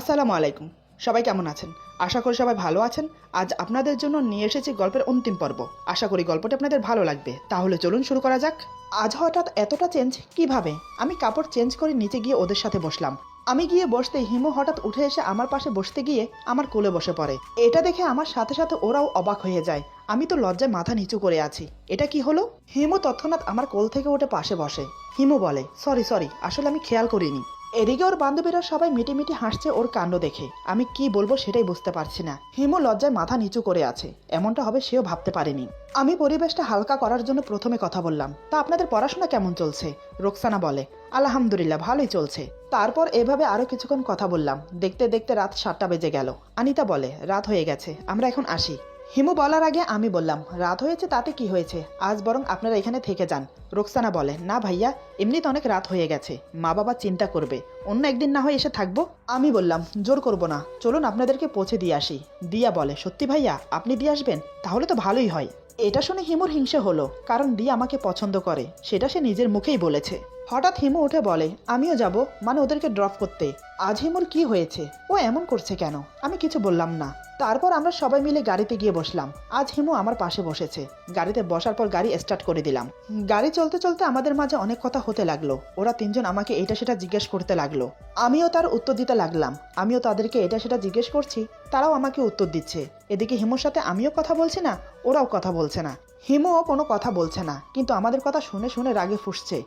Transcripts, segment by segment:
আসসালামু আলাইকুম। সবাই কেমন আছেন? আশা করি সবাই ভালো আছেন। আজ আপনাদের জন্য নিয়ে এসেছি গল্পের অন্তিম পর্ব। আশা করি গল্পটি আপনাদের ভালো লাগবে। তাহলে চলুন শুরু করা যাক। আজ হঠাৎ এতটা চেঞ্জ কিভাবে? আমি কাপড় চেঞ্জ করে নিচে গিয়ে ওদের সাথে বসলাম। আমি গিয়ে বসতেই হিমু হঠাৎ উঠে এসে আমার পাশে বসতে গিয়ে আমার কোলে বসে পড়ে। এটা দেখে আমার সাথে সাথে ওরাও অবাক হয়ে যায়। আমি তো লজ্জায় মাথা নিচু করে আছি। এটা কি হলো? হিমু তৎক্ষণাৎ আমার কোল থেকে উঠে পাশে বসে। হিমু বলে, সরি, আসলে আমি খেয়াল করিনি। এদিকে ওর বান্ধবীরা সবাই মিটিমিটি হাসছে ওর কাণ্ড দেখে। আমি কি বলবো সেটাই বুঝতে পারছি না। হিমু লজ্জায় মাথা নিচু করে আছে। এমনটা হবে সেও ভাবতে পারেনি। আমি পরিবেশটা হালকা করার জন্য প্রথমে কথা বললাম, তা আপনাদের পড়াশোনা কেমন চলছে? রোকসানা বলে, আলহামদুলিল্লাহ ভালোই চলছে। তারপর এভাবে আরো কিছুক্ষণ কথা বললাম। দেখতে দেখতে রাত 7টা বেজে গেল। আনিতা বলে, রাত হয়ে গেছে, আমরা এখন আসি। হিমু বলার আগে আমি বললাম, রাত হয়েছে তাতে কি হয়েছে, আজ বরং আপনারা এখানে থেকে যান। রোকসানা বলে, না ভাইয়া, এমনিতে অনেক রাত হয়ে গেছে, মা বাবা চিন্তা করবে, অন্য একদিন না হয় এসে থাকবো। আমি বললাম, জোর করবো না, চলুন আপনাদেরকে পৌঁছে দিয়ে আসি। দিয়া বলে, সত্যি ভাইয়া আপনি দিয়ে আসবেন? তাহলে তো ভালোই হয়। এটা শুনে হিমুর হিংসে হলো, কারণ দিয়া আমাকে পছন্দ করে, সেটা সে নিজের মুখেই বলেছে। হঠাৎ হিমু উঠে বলে, আমিও যাব, মানে ওদেরকে ড্রপ করতে। আজ হিমুর কি হয়েছে? ও এমন করছে কেন? আমি কিছু বললাম না। তারপর আমরা সবাই মিলে গাড়িতে গিয়ে বসলাম। আজ হিমু আমার পাশে বসেছে। গাড়িতে বসার পর গাড়ি স্টার্ট করে দিলাম। গাড়ি চলতে চলতে আমাদের মাঝে অনেক কথা হতে লাগলো। ওরা তিনজন আমাকে এটা সেটা জিজ্ঞেস করতে লাগলো। আমিও তার উত্তর দিতে লাগলাম। আমিও তাদেরকে এটা সেটা জিজ্ঞেস করছি, তারাও আমাকে উত্তর দিচ্ছে। এদিকে হিমুর সাথে আমিও কথা বলছি না, ওরাও কথা বলছে না। হিমুও কোনো কথা বলছে না, কিন্তু আমাদের কথা শুনে শুনে রাগে ফুঁসছে।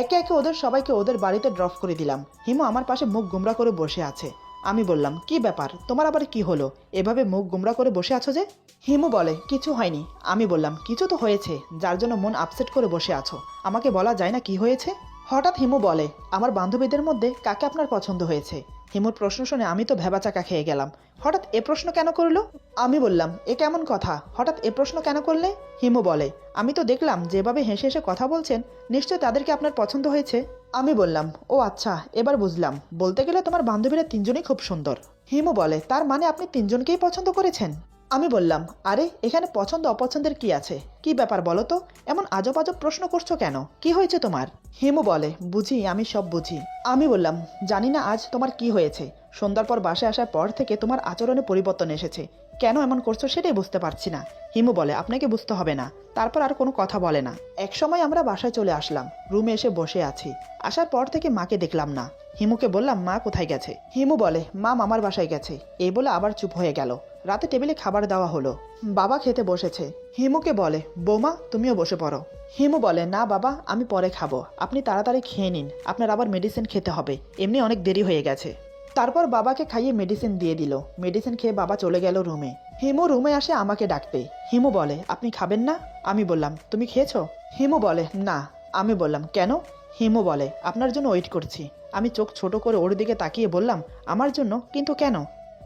একে একে ওদের সবাইকে ওদের বাড়িতে ড্রপ করে দিলাম। হিমু আমার পাশে মুখ গুমরা করে বসে আছে। আমি বললাম, কি ব্যাপার, তোমার আবার কি হলো, এভাবে মুখ গুমরা করে বসে আছো যে? হিমু বলে, কিছু হয়নি। আমি বললাম, কিছু তো হয়েছে, যার জন্য মন আপসেট করে বসে আছো, আমাকে বলা যায় না কি হয়েছে? হঠাৎ হিমু বলে, আমার বান্ধবীদের মধ্যে কাকে আপনার পছন্দ হয়েছে? হিমুর প্রশ্ন শুনে আমি তো ভেবাচাকা খেয়ে গেলাম। হঠাৎ এ প্রশ্ন কেন করলো? আমি বললাম, এ কেমন কথা, হঠাৎ এ প্রশ্ন কেন করলে? হিমু বলে, আমি তো দেখলাম যেভাবে হেসে হেসে কথা বলছেন, নিশ্চয় তাদেরকে আপনার পছন্দ হয়েছে। আমি বললাম, ও আচ্ছা, এবার বুঝলাম, বলতে গেলে তোমার বান্ধবীরা তিনজনই খুব সুন্দর। হিমু বলে, তার মানে আপনি তিনজনকেই পছন্দ করেছেন? আমি বললাম, আরে এখানে পছন্দ অপছন্দের কি আছে, কি ব্যাপার বলো তো, এমন আজব আজব প্রশ্ন করছো কেন, কি হয়েছে তোমার? হিমু বলে, বুঝি, আমি সব বুঝি। আমি বললাম, জানি না আজ তোমার কি হয়েছে, সন্ধ্যার পর বাসায় আসার পর থেকে তোমার আচরণে পরিবর্তন এসেছে, কেন এমন করছো সেটাই বুঝতে পারছি না। হিমু বলে, আপনাকে বুঝতে হবে না। তারপর আর কোনো কথা বলে না। এক সময় আমরা বাসায় চলে আসলাম। রুমে এসে বসে আছি। আসার পর থেকে মাকে দেখলাম না। হিমুকে বললাম, মা কোথায় গেছে? হিমু বলে, মা মামার বাসায় গেছে। এই বলে আবার চুপ হয়ে গেল। রাতে টেবিলে খাবার দেওয়া হলো। বাবা খেতে বসেছে। হিমুকে বলে, বৌমা তুমিও বসে পড়ো। হিমু বলে, না বাবা, আমি পরে খাবো, আপনি তাড়াতাড়ি খেয়ে নিন, আপনার আবার মেডিসিন খেতে হবে, এমনি অনেক দেরি হয়ে গেছে। তারপর বাবাকে খাইয়ে মেডিসিন দিয়ে দিল। মেডিসিন খেয়ে বাবা চলে গেল রুমে। হিমু রুমে আসে আমাকে ডাকতে। হিমু বলে, আপনি খাবেন না? আমি বললাম, তুমি খেয়েছো? হিমু বলে, না। আমি বললাম, কেন? হিমু বলে, আপনার জন্য ওয়েট করছি। আমি চোখ ছোট করে ওর দিকে তাকিয়ে বললাম, আমার জন্য? কিন্তু কেন?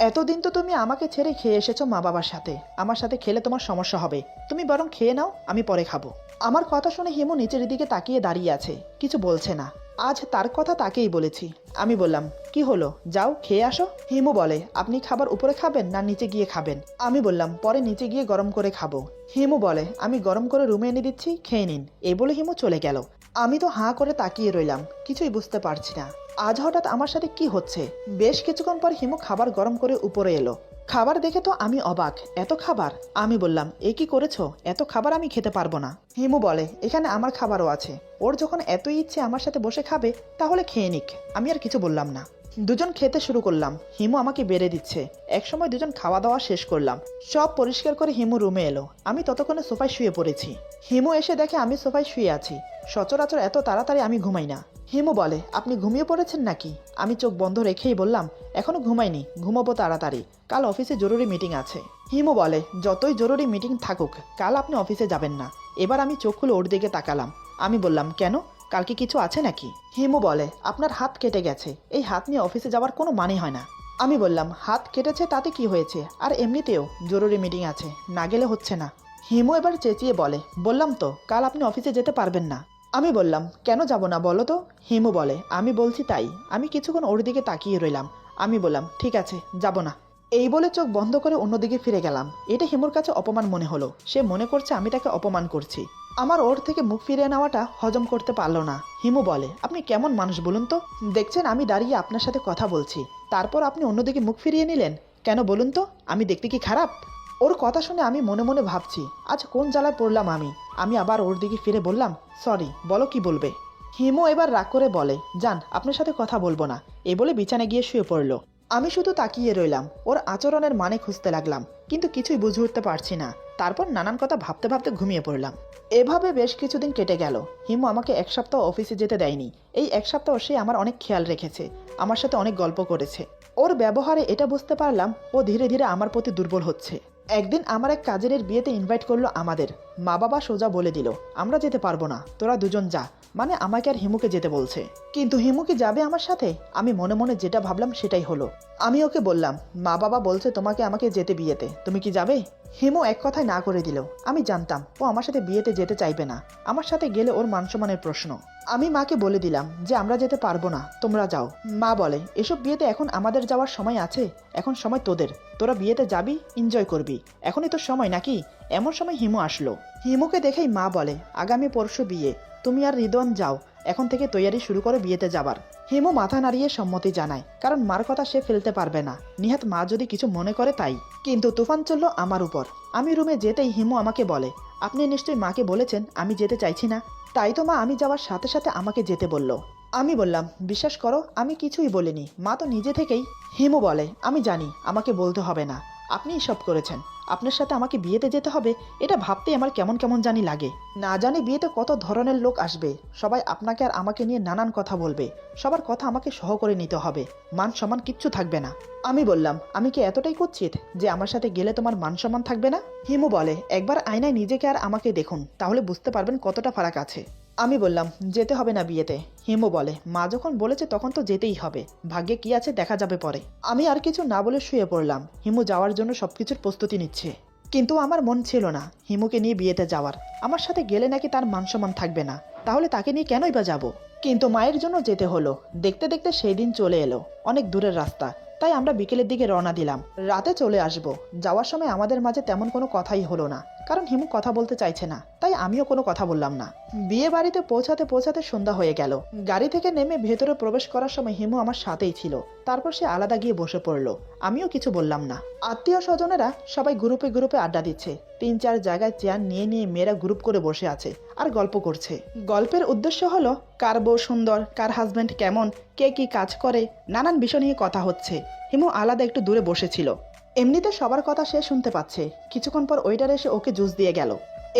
এতদিন তো তুমি আমাকে ছেড়ে খেয়ে এসেছো মা বাবার সাথে, আমার সাথে খেলে তোমার সমস্যা হবে, তুমি বরং খেয়ে নাও, আমি পরে খাবো। আমার কথা শুনে হিমু নিচের দিকে তাকিয়ে দাঁড়িয়ে আছে, কিছু বলছে না। আজ তার কথা তাকেই বলেছি। আমি বললাম, কি হলো, যাও খেয়ে আসো। হিমু বলে, আপনি খাবার উপরে খাবেন না নিচে গিয়ে খাবেন? আমি বললাম, পরে নিচে গিয়ে গরম করে খাবো। হিমু বলে, আমি গরম করে রুমে এনে দিচ্ছি, খেয়ে নিন। এই বলে হিমু চলে গেল। আমি তো হাঁ করে তাকিয়ে রইলাম, কিছুই বুঝতে পারছি না আজ হঠাৎ আমার সাথে কি হচ্ছে। বেশ কিছুক্ষণ পর হিমু খাবার গরম করে উপরে এলো। খাবার দেখে তো আমি অবাক, এত খাবার! আমি বললাম, এ কি করেছো, এত খাবার আমি খেতে পারবো না। হিমু বলে, এখানে আমার খাবারও আছে, ওর যখন এতই ইচ্ছে আমার সাথে বসে খাবে, তাহলে খেয়ে নিক। আমি আর কিছু বললাম না। দুজন খেতে শুরু করলাম। হিমু আমাকে বেড়ে দিচ্ছে। একসময় দুজন খাওয়া দাওয়া শেষ করলাম। সব পরিষ্কার করে হিমু রুমে এলো। আমি ততক্ষণে সোফায় শুয়ে পড়েছি। হিমু এসে দেখে আমি সোফায় শুয়ে আছি। সচরাচর এত তাড়াতাড়ি আমি ঘুমাই না। হিমু বলে, আপনি ঘুমিয়ে পড়েছেন নাকি? আমি চোখ বন্ধ রেখেই বললাম, এখনো ঘুমাইনি, ঘুমাবো তাড়াতাড়ি, কাল অফিসে জরুরি মিটিং আছে। হিমু বলে, যতই জরুরি মিটিং থাকুক, কাল আপনি অফিসে যাবেন না। এবার আমি চোখ খুলে ওর দিকে তাকালাম। আমি বললাম, কেন, কালকে কিছু আছে নাকি? হিমু বলে, আপনার হাত কেটে গেছে, এই হাত নিয়ে অফিসে যাওয়ার কোনো মানে হয় না। আমি বললাম, হাত কেটেছে তাতে কি হয়েছে, আর এমনিতেও জরুরি মিটিং আছে, না গেলে হচ্ছে না। হিমু এবার চেঁচিয়ে বলে, বললাম তো কাল আপনি অফিসে যেতে পারবেন না। আমি বললাম, কেন যাব না বলো তো? হিমু বলে, আমি বলছি তাই। আমি কিছুক্ষণ ওর দিকে তাকিয়ে রইলাম। আমি বললাম, ঠিক আছে, যাব না। এই বলে চোখ বন্ধ করে অন্যদিকে ফিরে গেলাম। এটা হিমুর কাছে অপমান মনে হলো। সে মনে করছে আমি তাকে অপমান করছি। আমার ওর থেকে মুখ ফিরিয়ে নেওয়াটা হজম করতে পারলো না। হিমু বলে, আপনি কেমন মানুষ বলুন তো? দেখছেন আমি দাঁড়িয়ে আপনার সাথে কথা বলছি, তারপর আপনি অন্যদিকে মুখ ফিরিয়ে নিলেন কেন বলুন তো? আমি দেখতে কি খারাপ? ওর কথা শুনে আমি মনে মনে ভাবছি, আজ কোন জ্বালায় পড়লাম আমি আবার ওর দিকে ফিরে বললাম, সরি, বলো কি বলবে। হিমু এবার রাগ করে বলে, যান, আপনার সাথে কথা বলবো না, এ বলে বিছানায় গিয়ে শুয়ে পড়ল। আমি শুধু তাকিয়ে রইলাম, ওর আচরণের মানে খুঁজতে লাগলাম, কিন্তু কিছুই বুঝে উঠতে পারছি না। তারপর নানান কথা ভাবতে ভাবতে ঘুমিয়ে পড়লাম। এভাবে বেশ কিছুদিন কেটে গেল। হিমু আমাকে এক সপ্তাহ অফিসে যেতে দেয়নি। এই এক সপ্তাহ সে আমার অনেক খেয়াল রেখেছে, আমার সাথে অনেক গল্প করেছে। ওর ব্যবহারে এটা বুঝতে পারলাম ও ধীরে ধীরে আমার প্রতি দুর্বল হচ্ছে। একদিন আমার এক কাজিনের বিয়েতে ইনভাইট করলো আমাদের। মা বাবা সোজা বলে দিল, আমরা যেতে পারবো না, তোরা দুজন যা। মানে আমাকে আর হিমুকে যেতে বলছে। কিন্তু হিমু কি যাবে আমার সাথে? আমি মনে মনে যেটা ভাবলাম সেটাই হলো। আমি ওকে বললাম, মা বাবা বলছে তোমাকে আমাকে যেতে বিয়েতে, তুমি কি যাবে? হিমু এক কথায় না করে দিল। আমি জানতাম ও আমার সাথে বিয়েতে যেতে চাইবে না, আমার সাথে গেলে ওর মানসম্মানের প্রশ্ন। আমি মাকে বলে দিলাম যে আমরা যেতে পারবো না, তোমরা যাও। মা বলে, এসব বিয়েতে এখন আমাদের যাওয়ার সময় আছে? এখন সময় তোদের, তোরা বিয়েতে যাবি, এনজয় করবি, এখনই তোর সময় নাকি? এমন সময় হিমু আসলো। হিমুকে দেখেই মা বলে, আগামী পরশু বিয়ে, তুমি আর রিদওয়ান যাও, এখন থেকে তৈয়ারি শুরু করে বিয়েতে যাবার। হিমু মাথা নাড়িয়ে সম্মতি জানায়, কারণ মার কথা সে ফেলতে পারবে না, নিহাত মা যদি কিছু মনে করে তাই। কিন্তু তুফান চলল আমার উপর। আমি রুমে যেতেই হিমু আমাকে বলে, আপনি নিশ্চয়ই মাকে বলেছেন আমি যেতে চাইছি না, তাই তো মা আমি যাওয়ার সাথে সাথে আমাকে যেতে বলল। আমি বললাম, বিশ্বাস করো আমি কিছুই বলিনি, মা তো নিজে থেকেই। হিমু বলে, আমি জানি আমাকে বলতে হবে না, আপনিই সব করেছেন, আপনার সাথে আমাকে বিয়েতে যেতে হবে, এটা ভাবতেই আমার কেমন কেমন জানি লাগে। না জানি বিয়েতে কত ধরনের লোক আসবে, সবাই আপনাকে আর আমাকে নিয়ে নানান কথা বলবে, সবার কথা আমাকে সহ করে নিতে হবে, মান সম্মান কিচ্ছু থাকবে না। আমি বললাম, আমি কি এতটাই কুৎসিত যে আমার সাথে গেলে তোমার মান সম্মান থাকবে না? হিমু বলে, একবার আয়নায় নিজেকে আর আমাকে দেখুন, তাহলে বুঝতে পারবেন কতটা ফারাক আছে। আমি বললাম, যেতে হবে না বিয়েতে। হিমু বলে, মা যখন বলেছে তখন তো যেতেই হবে, ভাগ্যে কি আছে দেখা যাবে পরে। আমি আর কিছু না বলে শুয়ে পড়লাম। হিমু যাওয়ার জন্য সবকিছুর প্রস্তুতি নিচ্ছে, কিন্তু আমার মন ছিল না হিমুকে নিয়ে বিয়েতে যাওয়ার। আমার সাথে গেলে নাকি তার মান সম্মান থাকবে না, তাহলে তাকে নিয়ে কেনই বা যাব? কিন্তু মায়ের জন্য যেতে হলো। দেখতে দেখতে সেই দিন চলে এলো, অনেক দূরের রাস্তা, তাই আমরা বিকেলের দিকে রওনা দিলাম। রাতে চলে আসব। যাওয়ার সময় আমাদের মাঝে তেমন কোনো কথাই হলো না, কারণ হিমু কথা বলতে চাইছে না, তাই আমিও কোনো কথা বললাম না। বিয়ে বাড়িতে পৌঁছাতে পৌঁছাতে সন্ধ্যা হয়ে গেল। গাড়ি থেকে নেমে ভেতরে প্রবেশ করার সময় হিমু আমার সাথেই ছিল, তারপর সে আলাদা গিয়ে বসে পড়লো। আমিও কিছু বললাম না। আত্মীয় স্বজনেরা সবাই গ্রুপে গ্রুপে আড্ডা দিচ্ছে। 3-4 জায়গায় চেয়ার নিয়ে নিয়ে মেয়েরা গ্রুপ করে বসে আছে আর গল্প করছে। গল্পের উদ্দেশ্য হলো কার বউ সুন্দর, কার হাজবেন্ড কেমন, কে কি কাজ করে, নানান বিষয় নিয়ে কথা হচ্ছে। হিমু আলাদা একটু দূরে বসেছিল। এমনিতে সবার কথা সে শুনতে পাচ্ছে। কিছুক্ষণ পর ওয়েটার এসে ওকে জুস দিয়ে গেল।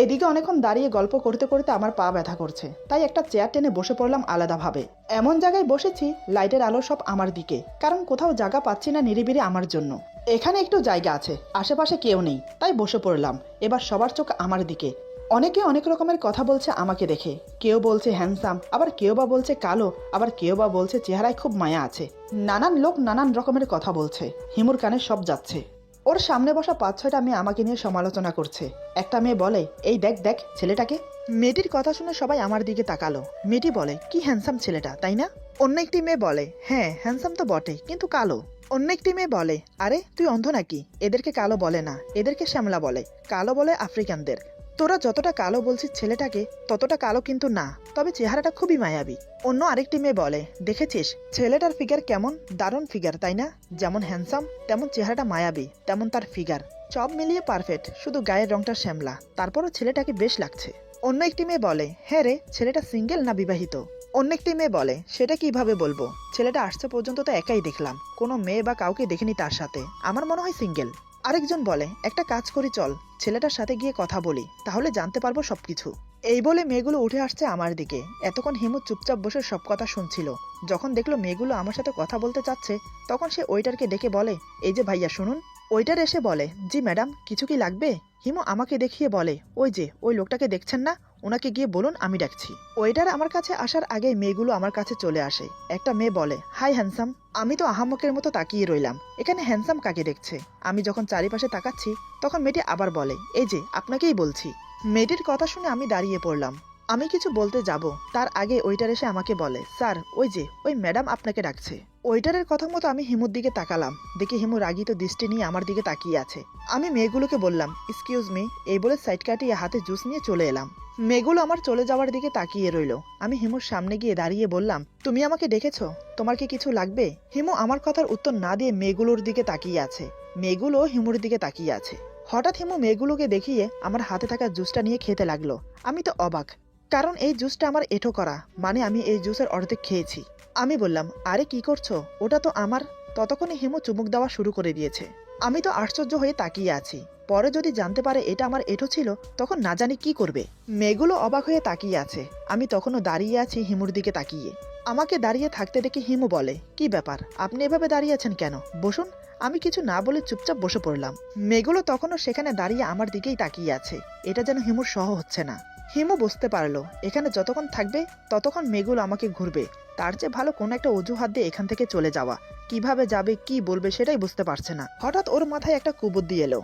এদিকে অনেকক্ষণ দাঁড়িয়ে গল্প করতে করতে আমার পা ব্যথা করছে, তাই একটা চেয়ার টেনে বসে পড়লাম আলাদাভাবে। এমন জায়গায় বসেছি লাইটের আলো সব আমার দিকে, কারণ কোথাও জায়গা পাচ্ছি না নিরিবিলি আমার জন্য। এখানে একটু জায়গা আছে, আশেপাশে কেউ নেই, তাই বসে পড়লাম। এবার সবার চোখ আমার দিকে। অনেকে অনেক রকমের কথা বলছে আমাকে দেখে। কেউ বলছে হ্যান্ডসাম, আবার কেউ বা বলছে কালো, আবার কেউ বা বলছে চেহারায় খুব মায়া আছে। নানান লোক নানান রকমের কথা বলছে। হিমুর কানে সব যাচ্ছে। ওর সামনে বসা 5-6টা মেয়ে আমাকে নিয়ে সমালোচনা করছে। একটা মেয়ে বলে, এই দেখ দেখ ছেলেটাকে। মেয়েটির কথা শুনে সবাই আমার দিকে তাকালো। মেয়েটি বলে, কি হ্যান্ডসাম ছেলেটা, তাই না? অন্য একটি মেয়ে বলে, হ্যাঁ হ্যান্ডসাম তো বটে, কিন্তু কালো। অন্য একটি মেয়ে বলে, আরে তুই অন্ধ নাকি? এদেরকে কালো বলে না, এদেরকে শ্যামলা বলে, কালো বলে আফ্রিকানদের। তোরা যতটা কালো বলছিস ছেলেটাকে, ততটা কালো কিন্তু না, তবে চেহারাটা খুবই মায়াবী। অন্য আরেকটি মেয়ে বলে, দেখেছিস ছেলেটার ফিগার কেমন, দারুণ ফিগার তাই না? যেমন হ্যান্ডসাম তেমন চেহারাটা মায়াবী, তেমন তার ফিগার, সব মিলিয়ে পারফেক্ট, শুধু গায়ের রংটা শ্যামলা, তারপরও ছেলেটাকে বেশ লাগছে। অন্য একটি মেয়ে বলে, হ্যাঁ রে, ছেলেটা সিঙ্গেল না বিবাহিত? অন্য একটি মেয়ে বলে, সেটা কিভাবে বলবো, ছেলেটা আসছে পর্যন্ত তো একাই দেখলাম, কোনো মেয়ে বা কাউকে দেখিনি তার সাথে, আমার মনে হয় সিঙ্গেল। আরেকজন বলে, একটা কাজ করি চল, ছেলেটার সাথে গিয়ে কথা বলি, তাহলে জানতে পারবো সবকিছু। এই বলে মেয়েগুলো উঠে আসছে আমার দিকে। এতক্ষণ হিমু চুপচাপ বসে সব কথা শুনছিল। যখন দেখলো মেয়েগুলো আমার সাথে কথা বলতে চাচ্ছে, তখন সে ওয়েটারকে ডেকে বলে, এই যে ভাইয়া শুনুন। ওয়েটার এসে বলে, জি ম্যাডাম, কিছু কি লাগবে? হিমু আমাকে দেখিয়ে বলে, ওই যে ওই লোকটাকে দেখছেন না, ওনাকে গিয়ে বলুন আমি ডাকছি। ওয়েটার আমার কাছে আসার আগে মেয়েগুলো আমার কাছে চলে আসে। একটা মেয়ে বলে, হাই হ্যান্ডসাম। আমি তো আহাম্মকের মতো তাকিয়ে রইলাম, এখানে হ্যান্ডসাম কাকে দেখছে? আমি যখন চারিপাশে তাকাচ্ছি, তখন মেয়েটি আবার বলে, এই যে আপনাকেই বলছি। মেয়েটির কথা শুনে আমি দাঁড়িয়ে পড়লাম। আমি কিছু বলতে যাব, তার আগে ওয়েটার এসে আমাকে বলে, স্যার ওই যে ওই ম্যাডাম আপনাকে ডাকছে। ওয়েটারের কথা মতো আমি হিমুর দিকে তাকালাম। দেখি হিমু রাগিত দৃষ্টি নিয়ে আমার দিকে তাকিয়ে আছে। আমি মেয়েগুলোকে বললাম, এক্সকিউজ মি, এই বলে সাইড কাটিয়ে হাতে জুস নিয়ে চলে এলাম। মেয়েগুলো আমার চলে যাওয়ার দিকে তাকিয়ে রইল। আমি হিমুর সামনে গিয়ে দাঁড়িয়ে বললাম, তুমি আমাকে ডেকেছো? তোমার কি কিছু লাগবে? হিমু আমার কথার উত্তর না দিয়ে মেয়েগুলোর দিকে তাকিয়ে আছে। মেয়েগুলো হিমুর দিকে তাকিয়ে আছে। হঠাৎ হিমু মেয়েগুলোকে দেখিয়ে আমার হাতে থাকা জুসটা নিয়ে খেতে লাগলো। আমি তো অবাক, কারণ এই জুসটা আমার এঁঠো করা, মানে আমি এই জুসের অর্ধেক খেয়েছি। আমি বললাম, আরে কি করছো? ওটা তো আমার। ততক্ষণে হিমু চুমুক দেওয়া শুরু করে দিয়েছে। আমি তো আশ্চর্য হয়ে তাকিয়ে আছি। পরে যদি জানতে পারে এটা আমার এঁঠো ছিল, তখন না জানি কি করবে। মেয়েগুলো অবাক হয়ে তাকিয়ে আছে। আমি তখনও দাঁড়িয়ে আছি হিমুর দিকে তাকিয়ে। আমাকে দাঁড়িয়ে থাকতে দেখে হিমু বলে, কি ব্যাপার, আপনি এভাবে দাঁড়িয়ে আছেন কেন? বসুন। আমি কিছু না বলে চুপচাপ বসে পড়লাম। মেয়েগুলো তখনও সেখানে দাঁড়িয়ে আমার দিকেই তাকিয়ে আছে। এটা যেন হিমুর সহ হচ্ছে না। হিমু বুঝতে পারলো এখানে যতক্ষণ থাকবে ততক্ষণ মেয়েগুলো আমাকে ঘুরবে। তার চেয়ে ভালো কোনো একটা অজুহাত দিয়ে এখান থেকে চলে যাওয়া। কিভাবে যাবে, কি বলবে সেটাই বুঝতে পারছে না। হঠাৎ ওর মাথায় একটা কুবুদ্ধি এলো।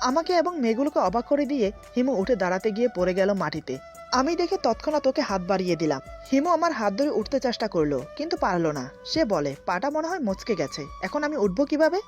আমাকে এবং মেয়েগুলোকে অবাক করে দিয়ে হিমু উঠে দাঁড়াতে গিয়ে পড়ে গেল মাটিতে। আমি দেখে তৎক্ষণাৎ ওকে হাত বাড়িয়ে দিলাম। হিমু আমার হাত ধরে উঠতে চেষ্টা করলো, কিন্তু পারলো না। সে বলে, পাটা মনে হয় মচকে গেছে, এখন আমি উঠবো কিভাবে?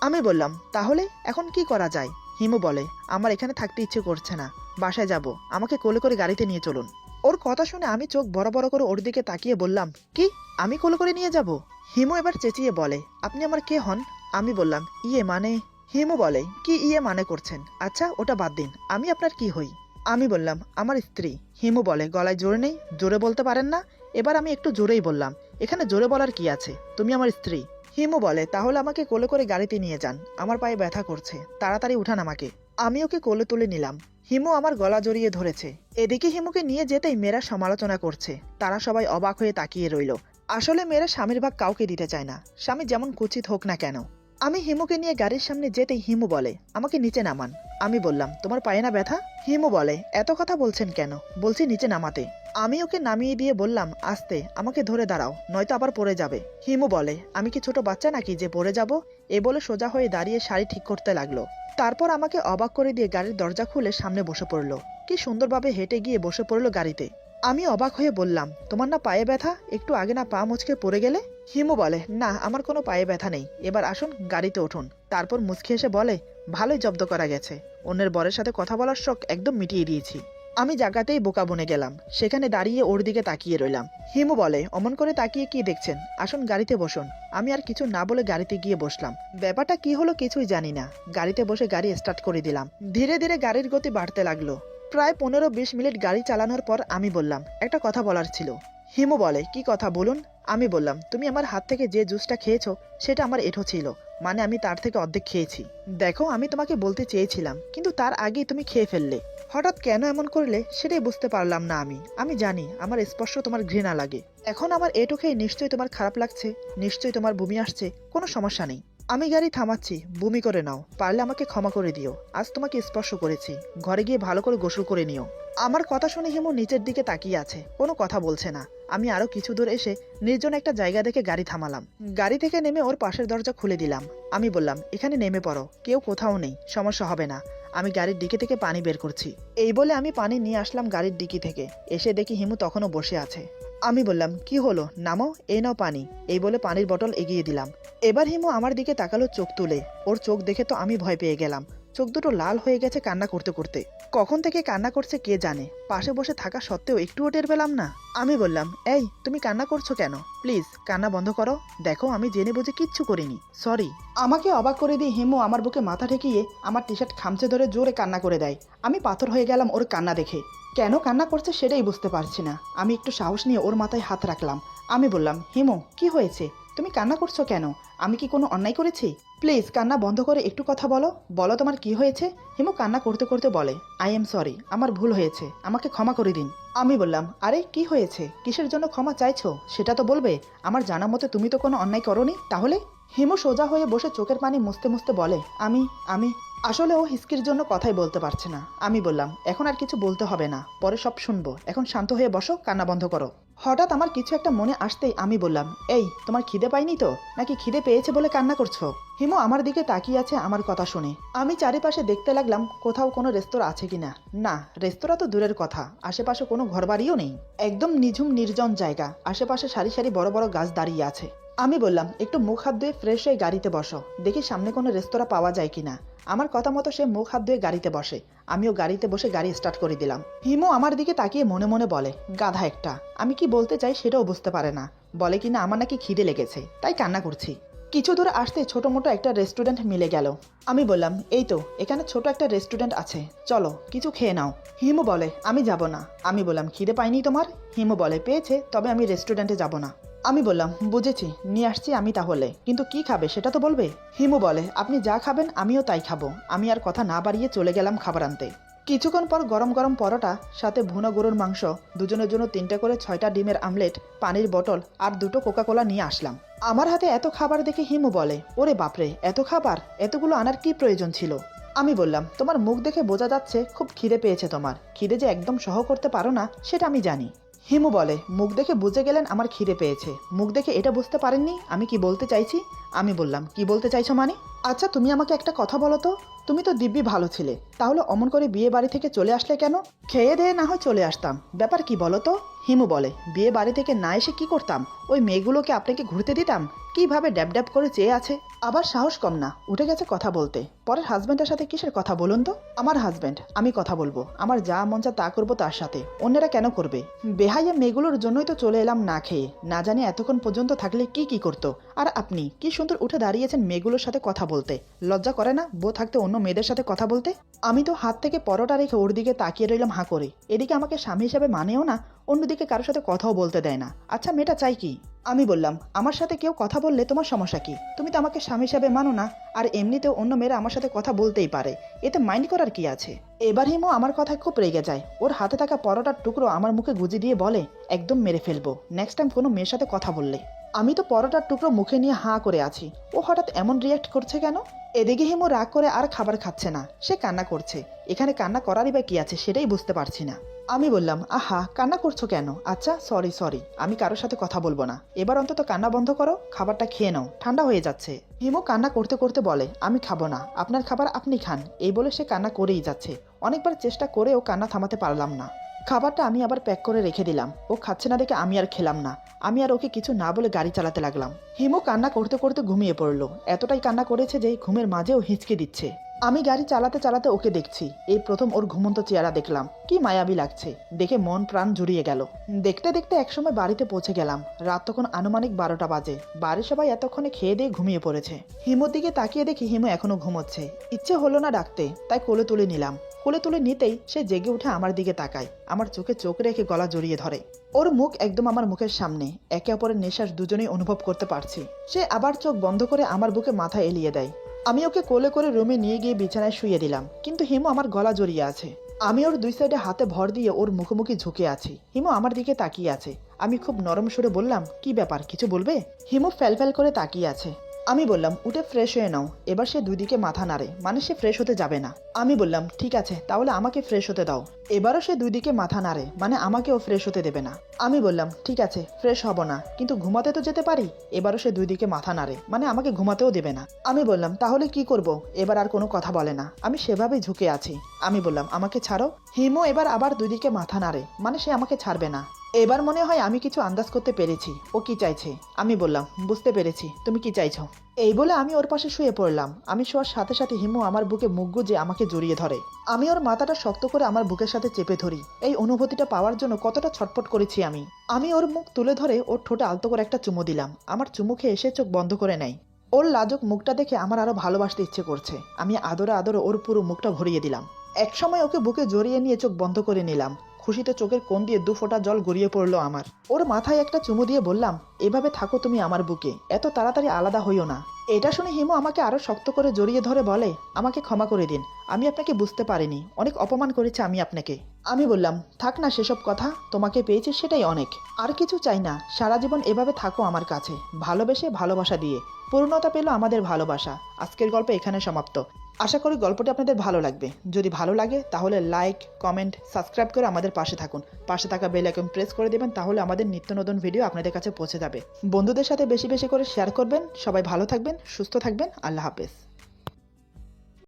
আমি বললাম, তাহলে এখন কি করা যায়? হিমু বলে, আমার এখানে থাকতে ইচ্ছে করছে না, বাসায় যাব, আমাকে কোলে করে গাড়িতে নিয়ে চলুন। ওর কথা শুনে আমি চোখ বড় বড় করে ওর দিকে তাকিয়ে বললাম, কি, আমি কোলে করে নিয়ে যাব? হিমু এবার চেঁচিয়ে বলে, আপনি আমার কে হন? আমি বললাম, ইয়ে মানে। হিমু বলে, কি ইয়ে মানে করছেন? আচ্ছা ওটা বাদ দিন, আমি আপনার কি হই? আমি বললাম, আমার স্ত্রী। হিমু বলে, গলায় জোর নেই? জোরে বলতে পারেন না? এবার আমি একটু জোরেই বললাম, এখানে জোরে বলার কি আছে, তুমি আমার স্ত্রী। হিমু বলে, তাহলে আমাকে কোলে করে গাড়িতে নিয়ে যান, আমার পায়ে ব্যথা করছে, তাড়াতাড়ি উঠান আমাকে। আমি ওকে কোলে তুলে নিলাম। হিমু আমার গলা জড়িয়ে ধরেছে। এদিকে হিমুকে নিয়ে যেতেই মেয়েরা সমালোচনা করছে। তারা সবাই অবাক হয়ে তাকিয়ে রইল। আসলে মেয়েরা স্বামীর ভাগ কাউকে দিতে চায় না, স্বামী যেমন কুচিত হোক না কেন। আমি হিমুকে নিয়ে গাড়ির সামনে যেতেই হিমু বলে, আমাকে নিচে নামান। আমি বললাম, তোমার পায়ে না ব্যথা? হিমু বলে, এত কথা বলছেন কেন? বলছি নিচে নামাতে। আমি ওকে নামিয়ে দিয়ে বললাম, আস্তে, আমাকে ধরে দাঁড়াও, নয়তো আবার পড়ে যাবে। হিমু বলে, আমি কি ছোট বাচ্চা নাকি যে পড়ে যাব? এ বলে সোজা হয়ে দাঁড়িয়ে শাড়ি ঠিক করতে লাগলো। তারপর আমাকে অবাক করে দিয়ে গাড়ির দরজা খুলে সামনে বসে পড়লো। কি সুন্দরভাবে হেঁটে গিয়ে বসে পড়লো গাড়িতে। আমি অবাক হয়ে বললাম, তোমার না পায়ে ব্যথা? একটু আগে না পা মুচকে পড়ে গেলে? হিমু বলে, না, আমার কোনো পায়ে ব্যথা নেই, এবার আসুন গাড়িতে উঠুন। তারপর মুচকি এসে বলে, ভালোই জব্দ করা গেছে, অন্যের বরের সাথে কথা বলার শখ একদম মিটিয়ে দিয়েছি। আমি জায়গাতেই বোকা বনে গেলাম, সেখানে দাঁড়িয়ে ওর দিকে তাকিয়ে রইলাম। হিমু বলে, অমন করে তাকিয়ে কি দেখছেন, আসুন গাড়িতে বসুন। আমি আর কিছু না বলে গাড়িতে গিয়ে বসলাম। ব্যাপারটা কি হলো কিছুই জানি না। গাড়িতে বসে গাড়ি স্টার্ট করে দিলাম। ধীরে ধীরে গাড়ির গতি বাড়তে লাগলো। প্রায় 15-20 মিনিট গাড়ি চালানোর পর আমি বললাম, একটা কথা বলার ছিল। হিমু বলে, কি কথা বলুন। আমি বললাম, তুমি আমার হাত থেকে যে জুসটা খেয়েছো সেটা আমার এঁঠো ছিল, মানে আমি তার থেকে অর্ধেক খেয়েছি। দেখো, আমি তোমাকে বলতে চেয়েছিলাম, কিন্তু তার আগেই তুমি খেয়ে ফেললে। হঠাৎ কেন এমন করলে সেটাই বুঝতে পারলাম না। আমি জানি আমার স্পর্শ তোমার ঘৃণা লাগে। এখন আমার এঁঠো খেয়ে নিশ্চয়ই তোমার খারাপ লাগছে, নিশ্চয়ই তোমার বমি আসছে। কোনো সমস্যা নেই, আমি গাড়ি থামাচ্ছি, বমি করে নাও, পারলে আমাকে ক্ষমা করে দিও। আজ তোমাকে স্পর্শ করেছি, ঘরে গিয়ে ভালো করে গোসল করে নিও। আমার কথা শুনে হিমু নিচের দিকে তাকিয়ে আছে, কোনো কথা বলছে না। আমি আরো কিছু দূর এসে নির্জন একটা জায়গা দেখে গাড়ি থামালাম। গাড়ি থেকে নেমে ওর পাশের দরজা খুলে দিলাম। আমি বললাম, এখানে নেমে পড়ো, কেউ কোথাও নেই, সমস্যা হবে না। আমি গাড়ির ডিকি থেকে পানি বের করছি। এই বলে আমি পানি নিয়ে আসলাম গাড়ির ডিকি থেকে। এসে দেখি হিমু তখনও বসে আছে। আমি বললাম, কি হলো, নামো, এই নাও পানি। এই বলে পানির বটল এগিয়ে দিলাম। এবার হিমু আমার দিকে তাকালো চোখ তুলে। ওর চোখ দেখে তো আমি ভয় পেয়ে গেলাম। চোখ দুটো লাল হয়ে গেছে কান্না করতে করতে। কখন থেকে কান্না করছে কে জানে, পাশে বসে থাকা সত্ত্বেও একটুও টের পেলাম না। আমি বললাম, এই তুমি কান্না করছো কেন? প্লিজ কান্না বন্ধ করো, দেখো আমি জেনে বুঝে কিচ্ছু করিনি, সরি। আমাকে অবাক করে দিয়ে হিমু আমার বুকে মাথা ঠেকিয়ে আমার টি শার্ট খামচে ধরে জোরে কান্না করে দেয়। আমি পাথর হয়ে গেলাম ওর কান্না দেখে। কেন কান্না করছে সেটাই বুঝতে পারছি না। আমি একটু সাহস নিয়ে ওর মাথায় হাত রাখলাম। আমি বললাম, হিমু কি হয়েছে, তুমি কান্না করছো কেন? আমি কি কোনো অন্যায় করেছি? প্লিজ কান্না বন্ধ করে একটু কথা বলো, বলো তোমার কি হয়েছে। হিমু কান্না করতে করতে বলে, আই এম সরি, আমার ভুল হয়েছে, আমাকে ক্ষমা করে দিন। আমি বললাম, আরে কি হয়েছে, কিসের জন্য ক্ষমা চাইছো সেটা তো বলবে। আমার জানা মতে তুমি তো কোনো অন্যায় করোনি, তাহলে? হিমু সোজা হয়ে বসে চোখের পানি মুছতে মুছতে বলে, আমি আসলে ও হিসকির জন্য কথাই বলতে পারছে না। আমি বললাম, এখন আর কিছু বলতে হবে না, পরে সব শুনবো, এখন শান্ত হয়ে বসো, কান্না বন্ধ করো। হঠাৎ আমার কিছু একটা মনে আসতেই আমি বললাম, এই তোমার খিদে পাইনি তো, নাকি খিদে পেয়েছে বলে কান্না করছো? হিমু আমার দিকে তাকিয়ে আছে আমার কথা শুনে। আমি চারিপাশে দেখতে লাগলাম কোথাও কোনো রেস্তোরাঁ আছে কিনা। না, রেস্তোরাঁ তো দূরের কথা, আশেপাশে কোনো ঘরবাড়িও নেই। একদম নিঝুম নির্জন জায়গা, আশেপাশে সারি সারি বড় বড় গাছ দাঁড়িয়ে আছে। আমি বললাম একটু মুখ হাত ধুয়ে ফ্রেশ হয়ে গাড়িতে বসো, দেখি সামনে কোনো রেস্তোরাঁ পাওয়া যায় কিনা। আমার কথা মতো সে মুখ হাত ধুয়ে গাড়িতে বসে। আমিও গাড়িতে বসে গাড়ি স্টার্ট করে দিলাম। হিমু আমার দিকে তাকিয়ে মনে মনে বলে, গাধা একটা, আমি কি বলতে চাই সেটাও বুঝতে পারে না। বলে কিনা আমার নাকি খিদে লেগেছে, তাই কান্না করছি। কিছু দূর আসতে ছোট মোটো একটা রেস্টুরেন্ট মিলে গেল। আমি বললাম, এই তো এখানে ছোট একটা রেস্টুরেন্ট আছে, চলো কিছু খেয়ে নাও। হিমু বলে, আমি যাব না। আমি বললাম, খিদে পাইনি তোমার? হিমু বলে, পেয়েছে, তবে আমি রেস্টুরেন্টে যাব না। আমি বললাম, বুঝেছি, নিয়ে আসছি আমি তাহলে, কিন্তু কি খাবে সেটা তো বলবে। হিমু বলে, আপনি যা খাবেন আমিও তাই খাবো। আমি আর কথা না বাড়িয়ে চলে গেলাম খাবার আনতে। কিছুক্ষণ পর গরম গরম পরোটা, সাথে ভুনো গরুর মাংস, দুজনের জন্য 3টে করে 6টা ডিমের আমলেট, পানির বোতল আর 2টো কোকাকোলা নিয়ে আসলাম। আমার হাতে এত খাবার দেখে হিমু বলে, ওরে বাপরে, এত খাবার, এতগুলো আনার কি প্রয়োজন ছিল? আমি বললাম, তোমার মুখ দেখে বোঝা যাচ্ছে খুব খিদে পেয়েছে তোমার। খিদে যে একদম সহ করতে পারো না সেটা আমি জানি। হিমু বলে, মুখ দেখে বুঝে গেলেন আমার খিদে পেয়েছে, মুখ দেখে এটা বুঝতে পারেননি আমি কি বলতে চাইছি? আমি বললাম, কি বলতে চাইছো মানে? আচ্ছা তুমি আমাকে একটা কথা বলো তো, তুমি তো দিব্যি ভালো ছিলে, তাহলে অমন করে বিয়ে বাড়ি থেকে চলে আসলে কেন? খেয়ে দিয়ে না হয় চলে আসতাম, ব্যাপার কি বলো তো? হিমু বলে, বিয়ে বাড়ি থেকে না এসে কি করতাম? ওই মেয়েগুলোকে আপনাকে ঘুরতে দিতাম, কিভাবে ড্যাব ড্যাব করে চেয়ে আছে। আবার সাহস কম না, উঠে গেছে কথা বলতে। পরের হাজব্যান্ডের সাথে কিসের কথা বলুন তো? আমার হাজব্যান্ড, আমি কথা বলবো, আমার যা মন চা তা করবো তার সাথে, অন্যেরা কেন করবে? বেহাইয়া মেয়েগুলোর জন্যই তো চলে এলাম না খেয়ে, না জানি এতক্ষণ পর্যন্ত থাকলে কি কি করতো। আর আপনি কি সুন্দর উঠে দাঁড়িয়েছেন মেয়েগুলোর সাথে কথা বলতে, লজ্জা করে না বউ থাকতে অন্য মেয়েদের সাথে কথা বলতে? আমি তো হাত থেকে পরোটা রেখে ওর দিকে তাকিয়ে রইলাম হাঁ করে। এদিকে আমাকে স্বামী হিসেবে মানেও না, অন্যদিকে কারোর সাথে কথাও বলতে দেয় না। আচ্ছা মেয়েটা চাই কি? আমি বললাম, আমার সাথে কেউ কথা বললে তোমার সমস্যা কি? তুমি তো আমাকে স্বামী হিসাবে মানো না, আর এমনিতেও অন্য মেয়েরা আমার সাথে কথা বলতেই পারে, এতে মাইন্ড করার কি আছে? এবার হিমু আমার কথায় খুব রেগে যায়। ওর হাতে থাকা পরোটার টুকরো আমার মুখে গুজি দিয়ে বলে, একদম মেরে ফেলবো নেক্সট টাইম কোনো মেয়ের সাথে কথা বললে। আমি তো পরোটার টুকরো মুখে নিয়ে হাঁ করে আছি, ও হঠাৎ এমন রিয়াক্ট করছে কেন? এদিকে হিমু রাগ করে আর খাবার খাচ্ছে না, সে কান্না করছে। এখানে কান্না করারই বা কি আছে সেটাই বুঝতে পারছি না। আমি বললাম, আহা কান্না করছো কেন? আচ্ছা সরি সরি, আমি কারোর সাথে কথা বলবো না, এবার অন্তত কান্না বন্ধ করো, খাবারটা খেয়ে নাও, ঠান্ডা হয়ে যাচ্ছে। হিমু কান্না করতে করতে বলে, আমি খাবো না, আপনার খাবার আপনি খান। এই বলে সে কান্না করেই যাচ্ছে। অনেকবার চেষ্টা করেও কান্না থামাতে পারলাম না। খাবারটা আমি আবার প্যাক করে রেখে দিলাম। ও খাচ্ছে না দেখে আমি আর খেলাম না। আমি আর ওকে কিছু না বলে গাড়ি চালাতে লাগলাম। হিমু কান্না করতে করতে ঘুমিয়ে পড়লো। এতটাই কান্না করেছে যে ঘুমের মাঝেও হিঁচকে দিচ্ছে। আমি গাড়ি চালাতে চালাতে ওকে দেখছি। এই প্রথম ওর ঘুমন্ত চেহারা দেখলাম, কি মায়াবী লাগছে, দেখে মন প্রাণ জুড়িয়ে গেল। দেখতে দেখতে একসময় বাড়িতে পৌঁছে গেলাম। রাত তখন আনুমানিক 12টা বাজে। বাড়ির সবাই এতক্ষণে খেয়ে দিয়ে ঘুমিয়ে পড়েছে। হিমুর দিকে তাকিয়ে দেখি হিমু এখনো ঘুমোচ্ছে। ইচ্ছে হলো না ডাকতে, তাই কোলে তুলে নিলাম। কোলে তুলে নিতেই সে জেগে উঠে আমার দিকে তাকায়, আমার চোখে চোখ রেখে গলা জড়িয়ে ধরে। ওর মুখ একদম আমার মুখের সামনে, একে অপরের নিঃশ্বাস দুজনেই অনুভব করতে পারছি। সে আবার চোখ বন্ধ করে আমার বুকে মাথা এলিয়ে দেয়। আমি ওকে কোলে করে রুমে নিয়ে গিয়ে বিছানায় শুয়ে দিলাম, কিন্তু হিমু আমার গলা জড়িয়ে আছে। আমি ওর দুই সাইডে হাতে ভর দিয়ে ওর মুখোমুখি ঝুঁকে আছি। হিমু আমার দিকে তাকিয়ে আছে। আমি খুব নরম সুরে বললাম, কি ব্যাপার, কিছু বলবে? হিমু ফ্যাল ফ্যাল করে তাকিয়ে আছে। আমি বললাম, উঠে ফ্রেশ হয়ে নাও। এবার সে দুই দিকে মাথা নাড়ে, মানে সে ফ্রেশ হতে যাবে না। আমি বললাম, ঠিক আছে, তাহলে আমাকে ফ্রেশ হতে দাও। এবারও সে দুই দিকে মাথা নাড়ে, মানে আমাকেও ফ্রেশ হতে দেবে না। আমি বললাম, ঠিক আছে, ফ্রেশ হব না, কিন্তু ঘুমাতে তো যেতে পারি। এবারও সে দুই দিকে মাথা নাড়ে, মানে আমাকে ঘুমাতেও দেবে না। আমি বললাম, তাহলে কি করব? এবার আর কোনো কথা বলে না। আমি সেভাবেই ঝুঁকে আছি। আমি বললাম, আমাকে ছাড়ো। হিমু এবার আবার দুই দিকে মাথা নাড়ে, মানে সে আমাকে ছাড়বে না। এবার মনে হয় আমি কিছু আন্দাজ করতে পেরেছি ও কি চাইছে। আমি বললাম, বুঝতে পেরেছি, তুমি কি চাইছো। এই বলে আমি ওর পাশে শুয়ে পড়লাম। আমি শোয়ার সাথে সাথে হিমু আমার বুকে মুখ গুজে আমাকে জড়িয়ে ধরে। আমি ওর মাথাটা শক্ত করে আমার বুকের সাথে চেপে ধরি। এই অনুভূতিটা পাওয়ার জন্য কতটা ছটফট করেছি আমি। আমি ওর মুখ তুলে ধরে ওর ঠোঁটে আলতো করে একটা চুমু দিলাম। আমার চুমু খেয়ে এসে চোখ বন্ধ করে নেয়। ওর লাজুক মুখটা দেখে আমার আরো ভালোবাসতে ইচ্ছে করছে। আমি আদরে আদরে ওর পুরো মুখটা ভরিয়ে দিলাম। একসময় ওকে বুকে জড়িয়ে নিয়ে চোখ বন্ধ করে নিলাম। খুশিতে চোখের কোণ দিয়ে 2 ফোঁটা জল গড়িয়ে পড়লো আমার। ওর মাথায় একটা চুমু দিয়ে বললাম, এভাবে থাকো তুমি আমার বুকে, এত তাড়াতাড়ি আলাদা হইও না। এটা শুনে হিমু আমাকে আরো শক্ত করে জড়িয়ে ধরে বলে, আমাকে ক্ষমা করে দিন, আমি আপনাকে বুঝতে পারিনি, অনেক অপমান করেছি আমি আপনাকে। আমি বললাম, থাক না সেসব কথা, তোমাকে পেয়েছি সেটাই অনেক, আর কিছু চাই না। সারা জীবন এভাবে থাকো আমার কাছে, ভালোবেসে ভালোবাসা দিয়ে। পূর্ণতা পেল আমাদের ভালোবাসা। আজকের গল্প এখানে সমাপ্ত। আশা করি গল্পটি আপনাদের ভালো লাগবে। যদি ভালো লাগে তাহলে লাইক, কমেন্ট, সাবস্ক্রাইব করে আমাদের পাশে থাকুন। পাশে থাকা বেল আইকন প্রেস করে দেবেন, তাহলে আমাদের নিত্য নতুন ভিডিও আপনাদের কাছে পৌঁছে যাবে। বন্ধুদের সাথে বেশি বেশি করে শেয়ার করবেন। সবাই ভালো থাকবেন, সুস্থ থাকবেন। আল্লাহ হাফেজ।